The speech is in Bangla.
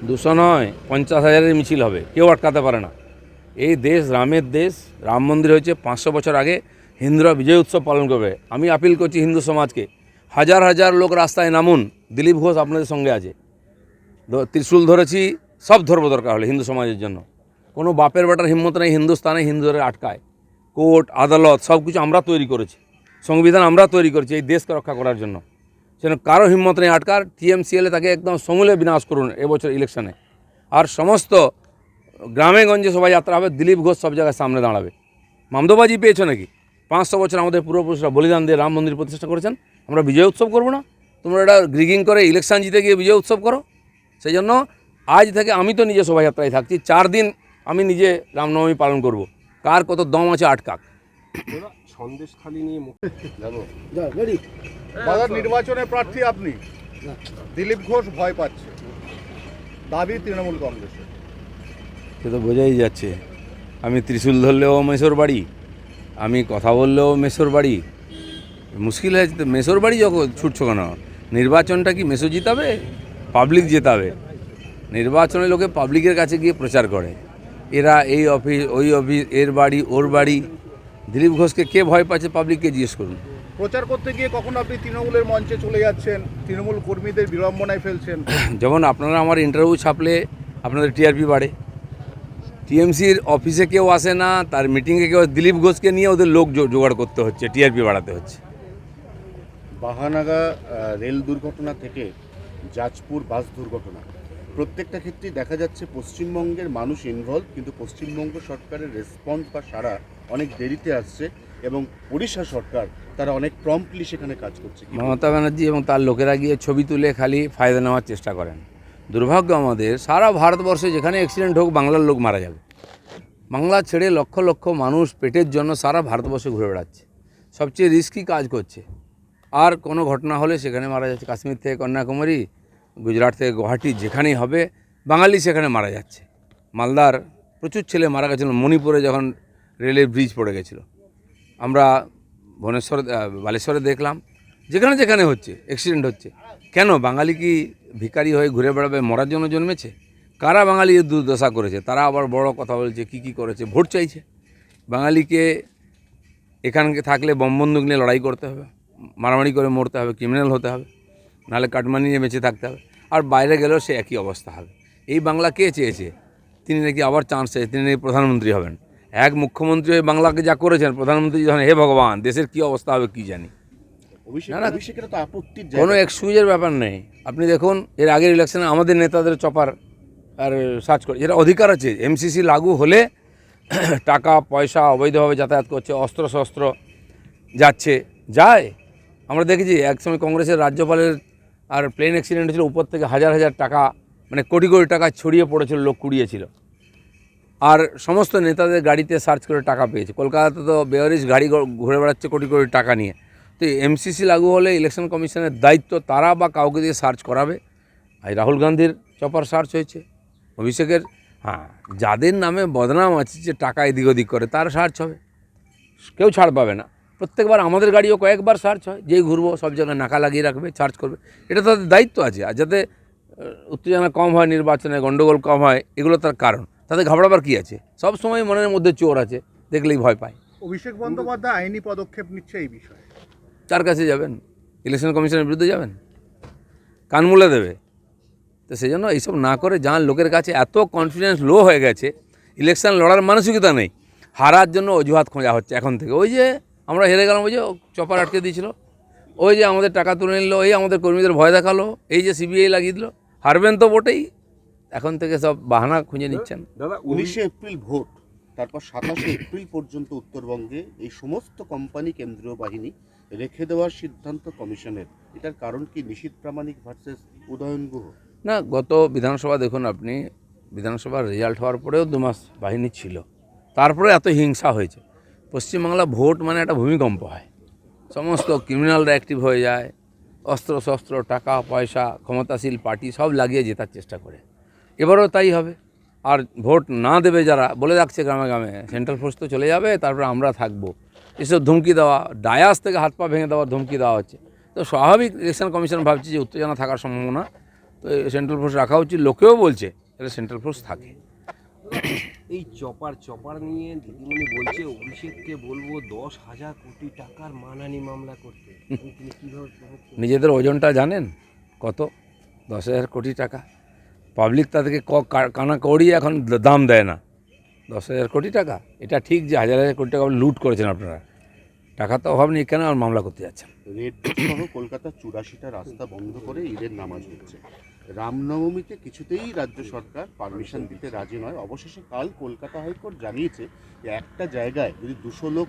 200 নয়, 50,000-এর মিছিল হবে, কেউ আটকাতে পারে না। এই দেশ রামের দেশ, রাম মন্দির হয়েছে 500 বছর আগে, হিন্দুরা বিজয় উৎসব পালন করবে। আমি আপিল করছি হিন্দু সমাজকে, হাজার হাজার লোক রাস্তায় নামুন, দিলীপ ঘোষ আপনাদের সঙ্গে আছে। ত্রিশূল ধরেছি, সব ধরবো দরকার হলে হিন্দু সমাজের জন্য। কোনো বাপের বেটার হিম্মত নেই হিন্দুস্তানে হিন্দুদের আটকায়। কোর্ট আদালত সব কিছু আমরা তৈরি করেছি, সংবিধান আমরা তৈরি করেছি এই দেশকে রক্ষা করার জন্য। সেন কারো হিম্মত নেই আটকার। টিএমসিএলে তাকে একদম সমূলে বিনাশ করুন এবছর ইলেকশনে। আর সমস্ত গ্রামে গঞ্জে শোভাযাত্রা হবে, দিলীপ ঘোষ সব জায়গায় সামনে দাঁড়াবে। মামদোবাজি পেয়েছো নাকি? 500 বছর আমাদের পূর্বপুরুষরা বলিদান দিয়ে রাম মন্দির প্রতিষ্ঠা করেছেন, আমরা বিজয় উৎসব করবো না? তোমরা এটা গ্রিগিং করে ইলেকশন জিতে গিয়ে বিজয় উৎসব করো। সেই জন্য আজ থেকে আমি তো নিজে শোভাযাত্রায় থাকছি, 4 দিন আমি নিজে রামনবমী পালন করব। কার কত দম আছে আটকাক। সন্দেশখালি নিয়ে বাজার নির্বাচনে প্রার্থী আপনি, দিলীপ ঘোষ ভয় পাচ্ছে, দাবি তৃণমূল কংগ্রেসের। সে তো বোঝাই যাচ্ছে। আমি ত্রিশূল ধরলেও মেসোর বাড়ি, আমি কথা বললেও মেসোর বাড়ি। মুশকিল হয়েছে তো, মেসোর বাড়ি যখন ছুটছো কেন? নির্বাচনটা কি মেসো জিতাবে? পাবলিক জেতাবে। নির্বাচনে লোকে পাবলিকের কাছে গিয়ে প্রচার করে, এরা এই অফিস ওই অফিস, এর বাড়ি ওর বাড়ি। দিলীপ ঘোষকে কে ভয় পাচ্ছে পাবলিককে জিজ্ঞেস করুন। প্রচার করতে গিয়ে কখন আপনি তৃণমূলের মঞ্চে চলে যাচ্ছেন, তৃণমূল কর্মীদের বিড়ম্বনায় ফেলছেন। যেমন আপনারা আমার ইন্টারভিউ ছাপলে আপনাদের টিআরপি বাড়ে। টিএমসির অফিসে কেউ আসে না, তার মিটিংয়ে কেউ, দিলীপ ঘোষকে নিয়ে ওদের লোক জোগাড় করতে হচ্ছে, টিআরপি বাড়াতে হচ্ছে। বাহানাগা রেল দুর্ঘটনা থেকে জাজপুর বাস দুর্ঘটনা, প্রত্যেকটা ক্ষেত্রেই দেখা যাচ্ছে পশ্চিমবঙ্গের মানুষ ইনভলভ, কিন্তু পশ্চিমবঙ্গ সরকারের রেসপন্স বা সাড়া অনেক দেরিতে আসছে, এবং ওড়িশা সরকার তারা অনেক প্রম্পটলি সেখানে কাজ করছে। মমতা ব্যানার্জি এবং তার লোকেরা গিয়ে ছবি তুলে খালি ফায়দা নেওয়ার চেষ্টা করেন। দুর্ভাগ্য আমাদের, সারা ভারতবর্ষে যেখানে অ্যাক্সিডেন্ট হোক বাংলার লোক মারা যাবে। বাংলা ছেড়ে লক্ষ লক্ষ মানুষ পেটের জন্য সারা ভারতবর্ষে ঘুরে বেড়াচ্ছে, সবচেয়ে রিস্কি কাজ করছে। আর কোনো ঘটনা হলে সেখানে মারা যাচ্ছে। কাশ্মীর থেকে কন্যাকুমারী, গুজরাট থেকে গুয়াহাটি, যেখানেই হবে বাঙালি সেখানে মারা যাচ্ছে। মালদার প্রচুর ছেলে মারা গেছিল মণিপুরে যখন রেলের ব্রিজ পড়ে গেছিলো। আমরা ভুবনেশ্বর বালেশ্বরে দেখলাম, যেখানে যেখানে হচ্ছে অ্যাক্সিডেন্ট হচ্ছে। কেন? বাঙালি কি ভিখারি হয়ে ঘুরে বেড়াবে, মরার জন্য জন্মেছে? কারা বাঙালি দুর্দশা করেছে? তারা আবার বড় কথা বলছে, কি করেছে, ভোট চাইছে। বাঙালিকে এখানে থাকলে বন্দুক নিয়ে লড়াই করতে হবে, মারামারি করে মরতে হবে, ক্রিমিনাল হতে হবে, নাহলে কাটমানি নিয়ে বেঁচে থাকতে হবে। আর বাইরে গেলেও সে একই অবস্থা হবে। এই বাংলা কে চেয়েছে? তিনি নাকি আবার চান্স চেয়েছে, তিনি নাকি প্রধানমন্ত্রী হবেন। এক মুখ্যমন্ত্রী হয়ে বাংলাকে যা করেছেন, প্রধানমন্ত্রী যখন, হে ভগবান, দেশের কী অবস্থা হবে কী জানি। কোনো এক্সকিউজের ব্যাপার নেই। আপনি দেখুন, এর আগের ইলেকশনে আমাদের নেতাদের চপার আর সার্চ করে, যেটা অধিকার আছে। এমসিসি লাগু হলে টাকা পয়সা অবৈধভাবে যাতায়াত করছে, অস্ত্র শস্ত্র যাচ্ছে, যায়। আমরা দেখেছি একসময় কংগ্রেসের রাজ্যপালের আর প্লেন অ্যাক্সিডেন্ট হয়েছিল, উপর থেকে হাজার হাজার টাকা, মানে কোটি কোটি টাকা ছড়িয়ে পড়েছিল, লোক কুড়িয়েছিল। আর সমস্ত নেতাদের গাড়িতে সার্চ করে টাকা পেয়েছে। কলকাতাতে তো বেয়ারিশ গাড়ি ঘুরে বেড়াচ্ছে কোটি কোটি টাকা নিয়ে। তো এমসিসি লাগু হলে ইলেকশন কমিশনের দায়িত্ব, তারা বা কাউকে দিয়ে সার্চ করাবে। আর রাহুল গান্ধীর চপার সার্চ হয়েছে, অভিষেকের। হ্যাঁ, যাদের নামে বদনাম আছে যে টাকা এদিক ওদিক করে, তার সার্চ হবে, কেউ ছাড় পাবে না। প্রত্যেকবার আমাদের গাড়িও কয়েকবার সার্চ হয়, যেই ঘুরবো সব জায়গায় নাকা লাগিয়ে রাখবে, সার্চ করবে। এটা তাদের দায়িত্ব আছে। আর যাতে উত্তেজনা কম হয়, নির্বাচনে গণ্ডগোল কম হয়, এগুলো তার কারণ। তাদের ঘাবড়াবার কী আছে? সব সময় মনের মধ্যে চোর আছে, দেখলেই ভয় পায়। অভিষেক বন্দ্যোপাধ্যায় আইনি পদক্ষেপ নিচ্ছে এই বিষয়ে। কার কাছে যাবেন? ইলেকশন কমিশনের বিরুদ্ধে যাবেন? কান মুলে দেবে। তো সেই জন্য এইসব না করে যান। লোকের কাছে এত কনফিডেন্স লো হয়ে গেছে, ইলেকশন লড়ার মানসিকতা নেই, হারার জন্য অজুহাত খোঁজা হচ্ছে এখন থেকে। ওই যে আমরা হেরে গেলাম, ওই যে চপার আটকে দিয়েছিল, ওই যে আমাদের টাকা তুলে নিল, এই আমাদের কর্মীদের ভয় দেখালো, এই যে সিবিআই লাগিয়ে দিল। হারবেন তো বটেই, এখন থেকে সব বাহানা খুঁজে নিচ্ছেন। দাদা, 19 এপ্রিল ভোট, তারপর 27 এপ্রিল পর্যন্ত উত্তরবঙ্গে এই সমস্ত কোম্পানি কেন্দ্রীয় বাহিনী রেখে দেওয়ার সিদ্ধান্ত কমিশনের। এটার কারণ কি নিশীথ প্রামাণিক ভার্সেস উদয়ন গুহ? না, গত বিধানসভা দেখুন আপনি, বিধানসভার রেজাল্ট হওয়ার পরেও 2 মাস বাহিনী ছিল, তারপরে এত হিংসা হয়েছে। পশ্চিমবাংলা ভোট মানে একটা ভূমিকম্প হয়, সমস্ত ক্রিমিনালরা অ্যাক্টিভ হয়ে যায়, অস্ত্র শস্ত্র টাকা পয়সা ক্ষমতাশীল পার্টি সব লাগিয়ে জেতার চেষ্টা করে। এবারও তাই হবে। আর ভোট না দেবে যারা, বলে রাখছে গ্রামে গ্রামে সেন্ট্রাল ফোর্স তো চলে যাবে, তারপরে আমরা থাকবো, এসব ধমকি দেওয়া, ডায়াস থেকে হাত পা ভেঙে দেওয়ার ধমকি দেওয়া হচ্ছে। তো স্বাভাবিক ইলেকশন কমিশন ভাবছে যে উত্তেজনা থাকার সম্ভাবনা, তো সেন্ট্রাল ফোর্স রাখা উচিত, লোকেও বলছে এটা সেন্ট্রাল ফোর্স থাকে। এই চপার নিয়ে দিদিমণি বলছে অভিষেককে বলবো 10,000 কোটি টাকার মানহানি মামলা করতে। তিনি কিভাবে প্রভাব ফেলবেন? নিজেদের ওজনটা জানেন কত? 10,000 কোটি টাকা। পাবলিক তাদেরকে কানা কড়ি এখন দাম দেয় না। 10,000 কোটি টাকা, এটা ঠিক যে হাজার হাজার কোটি টাকা লুট করেছেন আপনারা, টাকা তো অভাব নেই, কেন আর মামলা করতে যাচ্ছেন? রেড সহ কলকাতার 84টা রাস্তা বন্ধ করে ঈদের নামাজ হচ্ছে। রামনবমীতে কিছুতেই রাজ্য সরকার পারমিশন দিতে রাজি নয়। অবশেষে কাল কলকাতা হাইকোর্ট জানিয়েছে যে একটা জায়গায় যদি 200 লোক